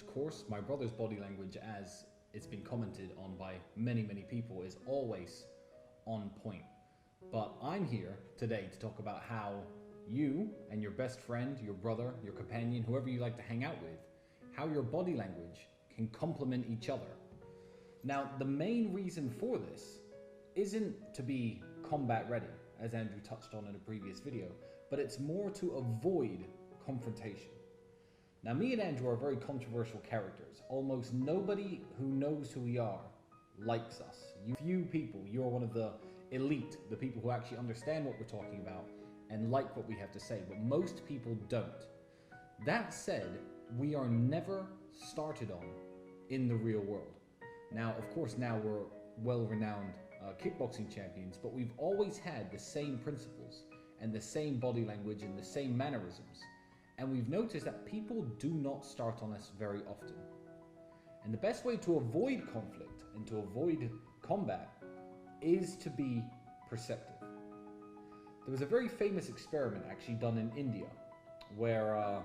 course, my brother's body language, as it's been commented on by many people, is always on point. But I'm here today to talk about how you and your best friend, your brother, your companion, whoever you like to hang out with, how your body language can complement each other. Now, the main reason for this isn't to be combat ready, as Andrew touched on in a previous video, but it's more to avoid confrontation. Now, me and Andrew are very controversial characters. Almost nobody who knows who we are likes us. Few people, you're one of the elite, the people who actually understand what we're talking about and like what we have to say, but most people don't. That said, we are never started on in the real world. Now, of course, now we're well-renowned kickboxing champions, but we've always had the same principles and the same body language and the same mannerisms. And we've noticed that people do not start on us very often. And the best way to avoid conflict and to avoid combat is to be perceptive. There was a very famous experiment actually done in India where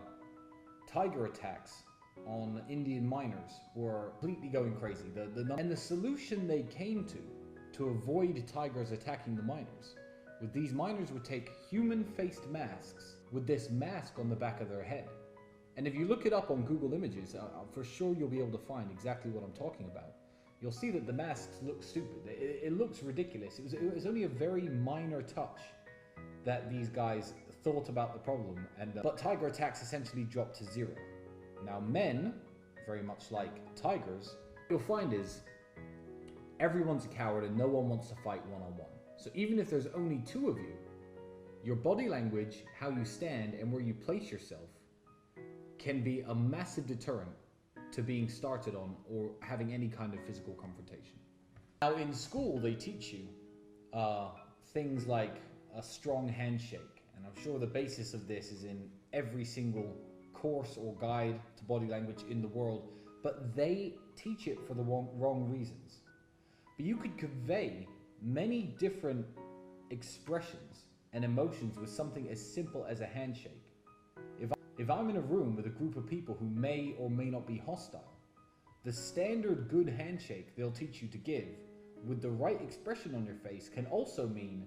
tiger attacks on Indian miners were completely going crazy. And the solution they came to avoid tigers attacking the miners was these miners would take human-faced masks with this mask on the back of their head. And if you look it up on Google Images, for sure you'll be able to find exactly what I'm talking about. You'll see that the masks look stupid. It looks ridiculous. It was only a very minor touch that these guys thought about the problem, but tiger attacks essentially dropped to zero. Now, men, very much like tigers, what you'll find is everyone's a coward and no one wants to fight one-on-one. So even if there's only two of you, your body language, how you stand, and where you place yourself can be a massive deterrent to being started on or having any kind of physical confrontation. Now, in school, they teach you things like a strong handshake, and I'm sure the basis of this is in every single course or guide to body language in the world, but they teach it for the wrong reasons. But you could convey many different expressions and emotions with something as simple as a handshake. If I'm in a room with a group of people who may or may not be hostile, the standard good handshake they'll teach you to give with the right expression on your face can also mean,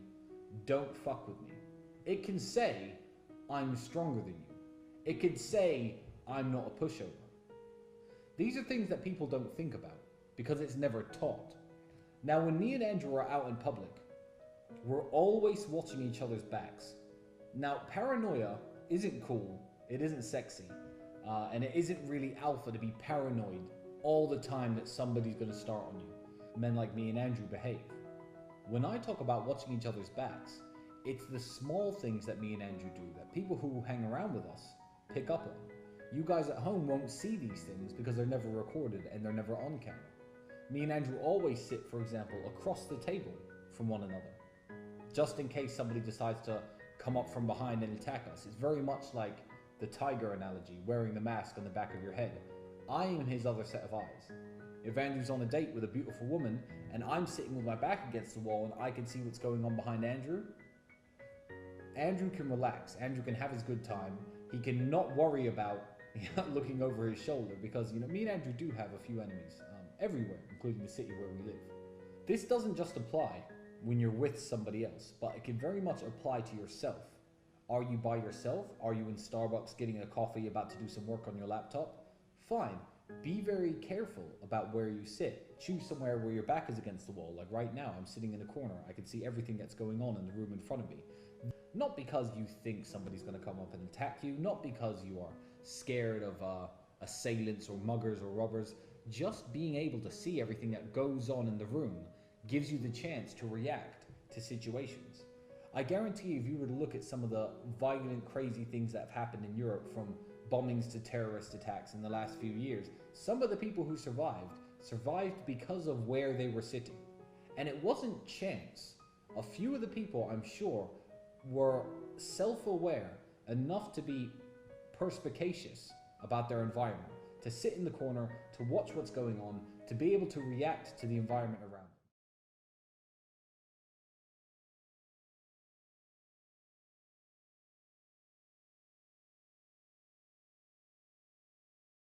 don't fuck with me. It can say, I'm stronger than you. It could say, I'm not a pushover. These are things that people don't think about because it's never taught. Now, when me and Andrew are out in public, we're always watching each other's backs. Now, paranoia isn't cool, it isn't sexy, and it isn't really alpha to be paranoid all the time that somebody's going to start on you. Men like me and Andrew behave. When I talk about watching each other's backs, it's the small things that me and Andrew do that people who hang around with us pick up on. You guys at home won't see these things because they're never recorded and they're never on camera. Me and Andrew always sit, for example, across the table from one another, just in case somebody decides to come up from behind and attack us. It's very much like the tiger analogy, wearing the mask on the back of your head. I am his other set of eyes. If Andrew's on a date with a beautiful woman and I'm sitting with my back against the wall and I can see what's going on behind Andrew, Andrew can relax. Andrew can have his good time. He can not worry about looking over his shoulder because, me and Andrew do have a few enemies everywhere, including the city where we live. This doesn't just apply when you're with somebody else, but it can very much apply to yourself. Are you by yourself? Are you in Starbucks getting a coffee, about to do some work on your laptop? Fine. Be very careful about where you sit. Choose somewhere where your back is against the wall. Like right now, I'm sitting in a corner. I can see everything that's going on in the room in front of me. Not because you think somebody's going to come up and attack you, not because you are scared of assailants or muggers or robbers. Just being able to see everything that goes on in the room gives you the chance to react to situations. I guarantee if you were to look at some of the violent, crazy things that have happened in Europe, from bombings to terrorist attacks in the last few years, some of the people who survived because of where they were sitting. And it wasn't chance. A few of the people, I'm sure, were self-aware enough to be perspicacious about their environment, to sit in the corner, to watch what's going on, to be able to react to the environment around.